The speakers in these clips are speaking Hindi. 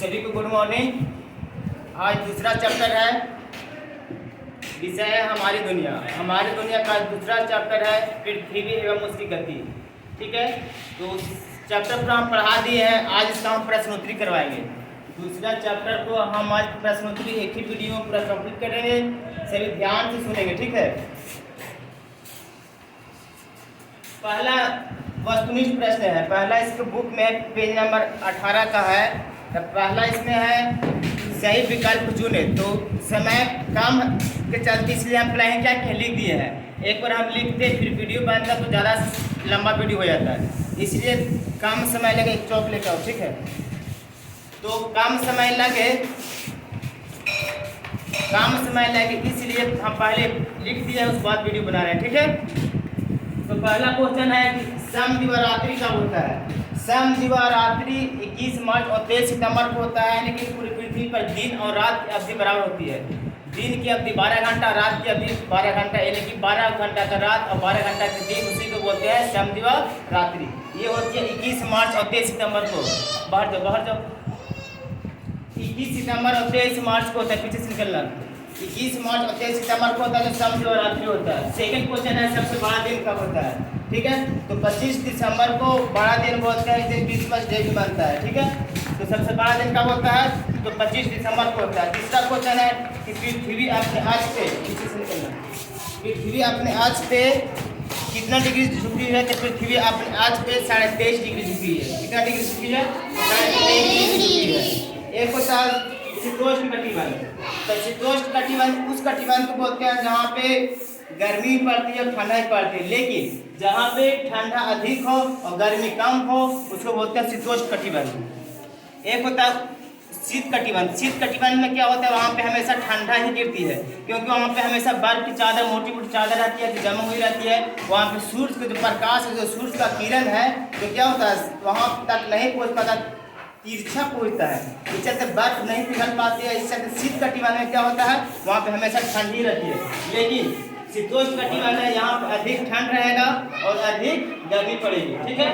सभी को गुड मॉर्निंग। आज दूसरा चैप्टर है, विषय है हमारी दुनिया। हमारी दुनिया का दूसरा चैप्टर है पृथ्वी एवं उसकी गति। ठीक है, तो उस चैप्टर को हम पढ़ा दिए हैं। आज इसका हम प्रश्नोत्तरी करवाएंगे। दूसरा चैप्टर को हम आज प्रश्नोत्तरी एक ही वीडियो में पूरा कंप्लीट करेंगे। सभी ध्यान से सुनेंगे, ठीक है। पहला वस्तुनिष्ठ प्रश्न है। पहला इसके बुक में पेज नंबर 18 का है। तो पहला इसमें है सही विकल्प चुने। तो समय कम के चलते इसलिए हम पहले क्या लिख दिए हैं। एक बार हम लिखते फिर वीडियो बनता तो ज़्यादा लंबा वीडियो हो जाता है, इसलिए कम समय लगे। एक चौक लेकर आओ, ठीक है। तो कम समय लगे इसलिए हम पहले लिख दिए, उसके बाद वीडियो बना रहे हैं, ठीक है। तो पहला क्वेश्चन है कि समदिवारात्रि कब होता है। समदिवारात्रि 21 मार्च और 23 सितंबर को होता है, लेकिन पूरी पृथ्वी पर दिन और रात की अवधि बराबर होती है। दिन की अवधि 12 घंटा, रात की अवधि 12 घंटा, यानी कि 12 घंटा का रात और 12 घंटा का दिन, उसी को बोलते हैं समदिवारात्रि। ये होती है 21 मार्च और 23 सितंबर को। बाहर जाओ 21 सितंबर और 23 मार्च को होता है, पीछे से निकलना। 21 मार्च और 23 सितंबर को होता है, जो समदिवारात्रि होता है। सेकंड क्वेश्चन है सबसे बड़ा दिन कब होता है, ठीक है। तो 25 दिसंबर को बड़ा दिन बोलते हैं, इस दिन क्रिसमस डे भी बनता है, ठीक है। तो सबसे बड़ा दिन कब होता है, तो 25 दिसंबर को होता है। तीसरा क्वेश्चन है कि पृथ्वी अपने अक्ष पे, पीछे से निकलना, पृथ्वी अपने अक्ष पे कितना डिग्री झुकी है। तो पृथ्वी अपने अक्ष पे 23.5 डिग्री झुकी है। कितना डिग्री झुकी है, 23.5 डिग्री झुकी है। एक होता है शीतोष्ण कटिबंध। तो शीतोष्ण कटिबंध उस कटिबंध को बोलते हैं जहाँ पे गर्मी पड़ती है, ठंडा ही पड़ती है, लेकिन जहाँ पे ठंडा अधिक हो और गर्मी कम हो उसको बोलते हैं शीतोष्ण कटिबंध। एक होता है शीत कटिबंध। शीत कटिबंध में क्या होता है, वहाँ पे हमेशा ठंडा ही गिरती है, क्योंकि वहाँ पे हमेशा बर्फ की चादर, मोटी मोटी चादर रहती है, जमा हुई रहती है। वहाँ पे सूर्य का जो प्रकाश है, जो सूर्य का किरण है, तो क्या होता है वहाँ तक नहीं पहुँच पाता, तिरछा पहुँचता है। इस चलते बर्फ नहीं पिघल पाती है। इस चलते शीत कटिबंध में क्या होता है, वहाँ पे हमेशा ठंडी रहती है। लेकिन शीतोष्ण कटिबंध है, यहाँ पे अधिक ठंड रहेगा और अधिक गर्मी पड़ेगी, ठीक है।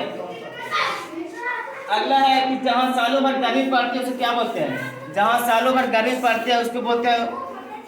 अगला है कि जहाँ सालों भर गर्मी पड़ती है उसे क्या बोलते हैं। जहाँ सालों भर गर्मी पड़ती है उसको बोलते हैं,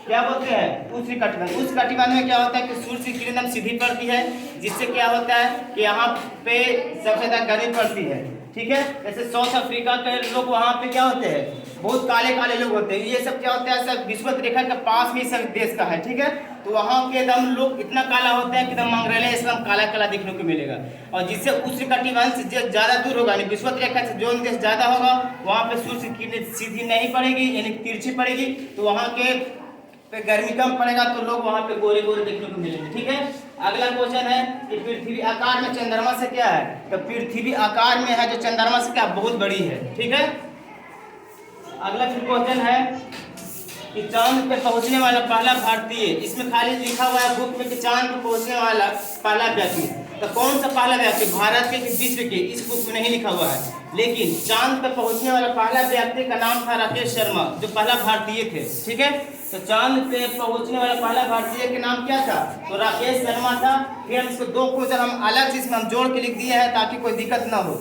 क्या बोलते हैं, उष्ण कटिबंध। उस कटिबंध में क्या होता है कि सूर्य की किरण सीधी पड़ती है, जिससे क्या होता है कि यहाँ पे सबसे ज़्यादा गर्मी पड़ती है, ठीक है। जैसे साउथ अफ्रीका के लोग, वहाँ पे क्या होते हैं, बहुत काले काले लोग होते हैं। ये सब क्या होता है, सब विषुवत रेखा के पास में सब देश का है, ठीक है। तो वहाँ के एकदम लोग इतना काला होता है कि एकदम मंगरेले एकदम काला काला देखने को मिलेगा। और जिससे उष्ण कटिबंध से ज़्यादा दूर होगा, यानी विषुवत रेखा से जो देश ज़्यादा होगा वहाँ पे सूर्य की किरण सीधी नहीं पड़ेगी, यानी तिरछी पड़ेगी, तो वहाँ के पे गर्मी कम पड़ेगा, तो लोग वहाँ पे गोरे गोरे देखने को मिलेंगे, ठीक है। अगला क्वेश्चन है कि पृथ्वी आकार में चंद्रमा से क्या है। तो पृथ्वी आकार में है जो चंद्रमा से क्या बहुत बड़ी है, ठीक है। अगला फिर क्वेश्चन है कि चांद पे पहुंचने वाला पहला भारतीय। इसमें खाली लिखा हुआ है बुक में कि चांद पे पहुंचने वाला पहला व्यक्ति। तो कौन सा पहला व्यक्ति, भारत के कि विश्व के, इस बुक में नहीं लिखा हुआ है। लेकिन चांद पे पहुंचने वाला पहला व्यक्ति का नाम था राकेश शर्मा, जो पहला भारतीय थे, ठीक है। तो चांद पे पहुंचने वाला पहला भारतीय के नाम क्या था, तो राकेश शर्मा था। फिर हम इसको दो क्वेश्चन हम अलग से इसमें हम जोड़ के लिख दिए हैं ताकि कोई दिक्कत ना हो।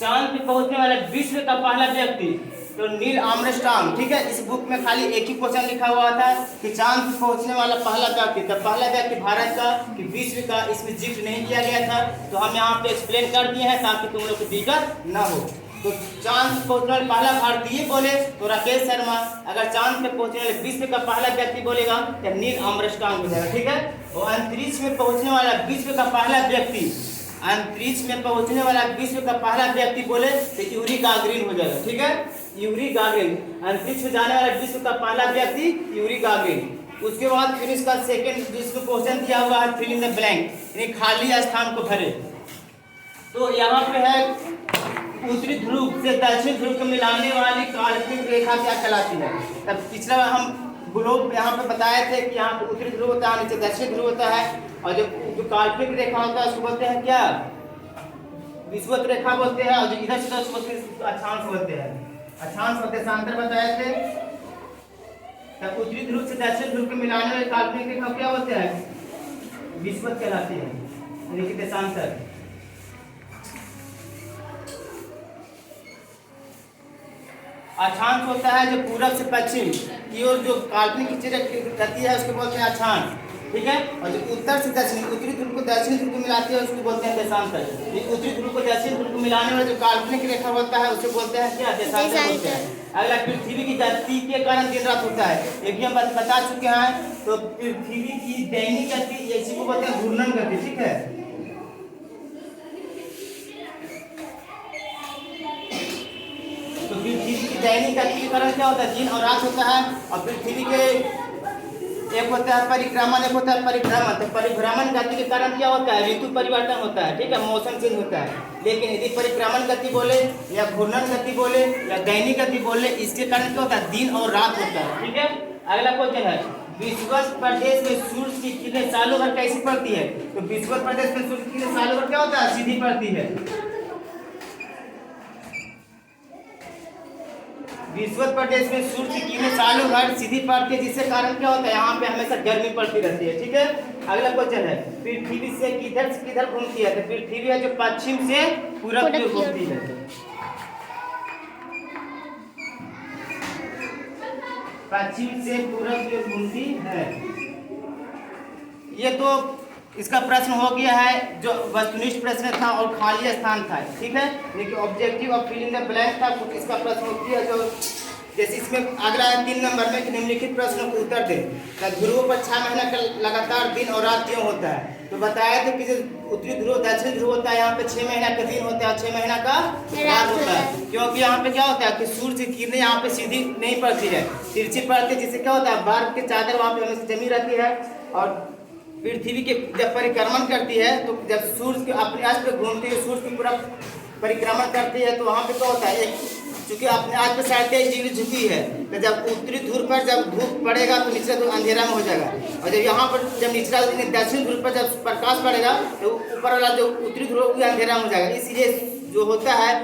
चांद पे पहुंचने वाला विश्व का पहला व्यक्ति तो नील आर्मस्ट्रांग, ठीक है। इस बुक में खाली एक ही क्वेश्चन लिखा हुआ था कि चांद पे पहुंचने वाला पहला व्यक्ति, तो पहला व्यक्ति भारत का कि विश्व का, इसमें जिक्र नहीं किया गया था। तो हम यहाँ पे एक्सप्लेन कर दिए हैं ताकि तुम लोग को दिक्कत ना हो। तो चांद पे पहुंचने वाला पहला भारतीय बोले तो राकेश शर्मा। अगर चांद पे पहुंचने वाले विश्व का पहला व्यक्ति बोलेगा तो नील आर्मस्ट्रांग हो जाएगा, ठीक है। और अंतरिक्ष में पहुंचने वाला विश्व का पहला व्यक्ति, अंतरिक्ष में पहुंचने वाला विश्व का पहला व्यक्ति बोले तो यूरी गागरिन हो जाएगा, ठीक है। यूरी गागरिन, अंतरिक्ष में जाने वाला विश्व का पहला व्यक्ति यूरी गागरिन। उसके बाद फिर इसका सेकंड जिसको क्वेश्चन दिया हुआ है फिल इन द ब्लैंक, यानी खाली स्थान को भरे। तो यहाँ पे है उत्तरी ध्रुव से दक्षिण ध्रुव को मिलाने वाली काल्पनिक रेखा क्या कहलाती है। तब पिछला हम ग्लोब यहाँ पे बताए थे कि यहाँ पे उत्तरी ध्रुव होता है, नीचे दक्षिण ध्रुव होता है, और जो काल्पनिक रेखा होता है उसको बोलते हैं क्या, विषुवत रेखा बोलते हैं। और जो इधर से उसको अक्षांश बोलते हैं, अक्षांश होते हैं। सांतर बताए थे। तब उत्तरी ध्रुव से दक्षिण ध्रुव को मिलाने वाली काल्पनिक रेखा क्या बोलते हैं, विषुवत कहलाती है, यानी कि देशांतर। अक्षांश होता है जो पूरब से पश्चिम की ओर जो काल्पनिक गति है उसको बोलते हैं अक्षांश, ठीक है। और जो उत्तर से दक्षिण, उत्तरी ध्रुव को दक्षिणी ध्रुव को मिलाती है उसको बोलते हैं देशांतर। ये उत्तरी ध्रुव को दक्षिणी ध्रुव को मिलाने वाला जो काल्पनिक रेखा होता है उसको बोलते हैं क्या, देशांतर बोलते हैं। अगला पृथ्वी की गति के कारण दिन रात होता है, ये भी हम बता चुके हैं। तो पृथ्वी की दैनिक गति इसी को बोलते हैं घूर्णन गति, ठीक है। तो पृथ्वी की दैनिक गति के कारण क्या होता है, दिन और रात होता है। और पृथ्वी के एक होता है परिक्रमण, एक होता है परिभ्रमण। तो परिभ्रमण गति के कारण क्या होता है, ऋतु परिवर्तन होता है, ठीक है, मौसम चेंज होता है। लेकिन यदि परिक्रमण गति बोले या घूर्णन गति बोले या दैनिक गति बोले, इसके कारण क्या होता है, दिन और रात होता है, ठीक है। अगला क्वेश्चन है, विषुवत प्रदेश में सूर्य की किरणें सालों भर कैसी पड़ती है। तो विषुवत प्रदेश में सूर्य की किरणें सालों भर क्या होता है, सीधी पड़ती है। विषुवत प्रदेश में सूर्य की किरणें सालों भर सीधी पड़ती है, जिससे कारण क्या होता है, यहाँ पे हमेशा गर्मी पड़ती रहती है, ठीक है। अगला क्वेश्चन है, पृथ्वी से किधर घूमती है। तो पृथ्वी है जो पश्चिम से पूरब की ओर घूमती है। पश्चिम से पूरब की ओर घूमती है। ये तो इसका प्रश्न हो गया है, जो वस्तुनिष्ठ प्रश्न था और खाली स्थान था, ठीक है। लेकिन ऑब्जेक्टिव और फिल इन द ब्लैंक था, कुछ इसका प्रश्न होती है जो जैसे इसमें अगला 3 नंबर में निम्नलिखित प्रश्नों को उत्तर दे। ध्रुवों पर 6 महीना का लगातार दिन और रात क्यों होता है। तो बताया था कि जो उत्तरी ध्रुव दक्षिण ध्रुव होता है, यहाँ पे 6 महीना का दिन होता है, 6 महीना का रात होता है। क्योंकि यहाँ पे क्या होता है कि सूर्य की किरणें यहाँ पे सीधी नहीं पड़ती है, तिरछी पड़ती है, जिससे क्या होता है, बर्फ की चादर वहाँ पे हमेशा जमी रहती है। और पृथ्वी के जब परिक्रमण करती है, तो जब सूर्य के अपने अक्ष पे घूमती है, सूर्य की पूरा परिक्रमण करती है, तो वहाँ पे क्या होता है, चूंकि अपने अक्ष पे 23.5 डिग्री झुकी है, तो जब उत्तरी ध्रुव पर जब धूप पड़ेगा तो निचला ध्रुव अंधेरा में हो जाएगा। और जब यहाँ पर जब निचला दक्षिण ध्रुव पर जब प्रकाश पड़ेगा तो ऊपर वाला जो उत्तरी ध्रुव भी अंधेरा में हो जाएगा। इसलिए जो होता है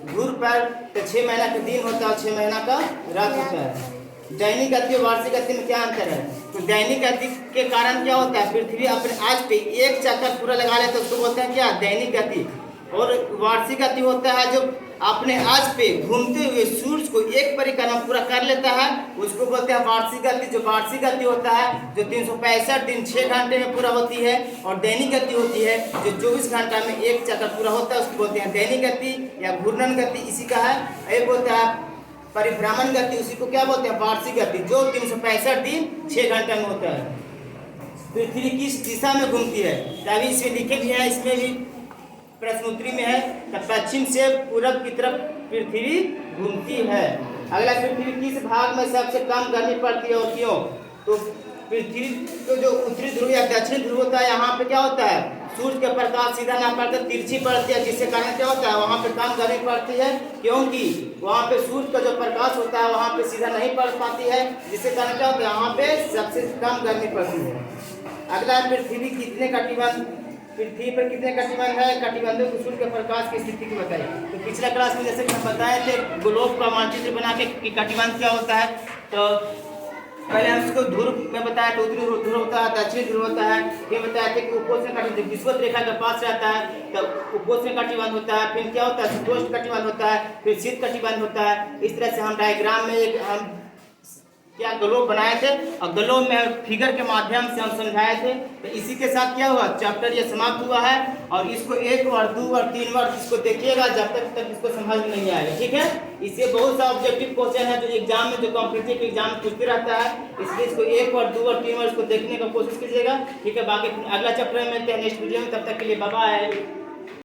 ध्रुव पर तो 6 महीना का दिन होता है और 6 महीना का रात होता है। दैनिक गति और वार्षिक गति में क्या अंतर है। तो दैनिक गति के कारण क्या होता है, पृथ्वी अपने अक्ष पे एक चक्कर पूरा लगा लेता है, उसको बोलते हैं क्या, दैनिक गति। और वार्षिक गति होता है जो अपने अक्ष पे घूमते हुए सूर्य को एक परिक्रमा पूरा कर लेता है, उसको बोलते हैं वार्षिक गति। जो वार्षिक गति होता है जो 365 दिन 6 घंटे में पूरा होती है, और दैनिक गति होती है जो 24 घंटा में एक चक्कर पूरा होता है, उसको बोलते हैं दैनिक गति या घूर्णन गति, इसी का है। एक होता है परिभ्रमण गति, उसी को क्या बोलते हैं, वार्षिक गति, जो 365 दिन 6 घंटे में होता है। पृथ्वी किस दिशा में घूमती है। अभी इसमें लिखे भी है, इसमें भी प्रश्नोत्तरी में है, तो पश्चिम से पूरब की तरफ पृथ्वी घूमती है। अगला, पृथ्वी किस भाग में सबसे कम गर्मी पड़ती है और क्यों। तो पृथ्वी को जो उत्तरी ध्रुव या दक्षिण ध्रुव होता है, यहाँ पे क्या होता है, सूर्य के प्रकाश सीधा ना पड़ता, तिरछी पड़ती है, जिससे कारण क्या होता है, वहाँ पे कम गर्मी पड़ती है, क्योंकि वहाँ पे सूर्य का जो प्रकाश होता है वहाँ पे सीधा नहीं पड़ पाती है, जिससे कारण क्या होता है, वहाँ पे सबसे कम गर्मी पड़ती है। अगला, पृथ्वी कितने कटिबंध, पृथ्वी पर कितने कटिबंध है, कटिबंधों को सूर्य के प्रकाश की स्थिति को बताइए। तो पिछला क्लास में जैसे कि हम बताए थे, ग्लोब का मानचित्र बना के कटिबंध क्या होता है। तो पहले हम इसको ध्रुव में बताया तो उत्तरी ध्रुव होता है, दक्षिणी ध्रुव होता है। फिर बताया थे कि उपोष्ण कटिबंध विषुवत रेखा के पास रहता है तो उपोष्ण कटिबंध होता है। फिर क्या होता है, शीतोष्ण कटिबंध होता है, फिर शीत कटिबंध होता है। इस तरह से हम डायग्राम में एक हम क्या ग्लोब बनाए थे, और ग्लोब में फिगर के माध्यम से हम समझाए थे। तो इसी के साथ क्या हुआ, चैप्टर ये समाप्त हुआ है। और इसको 1 बार 2 बार 3 बार इसको देखिएगा जब तक इसको समझ में नहीं आएगा, ठीक है। इससे बहुत सा ऑब्जेक्टिव क्वेश्चन है जो एग्जाम में, जो कॉम्पिटिटिव एग्जाम पूछते रहता है, इसलिए इसको 1 बार 2 बार 3 बार इसको देखने का कोशिश कीजिएगा, ठीक है। बाकी अगला चैप्टर में मिलते हैं नेक्स्ट वीडियो में, तब तक के लिए बाय बाय।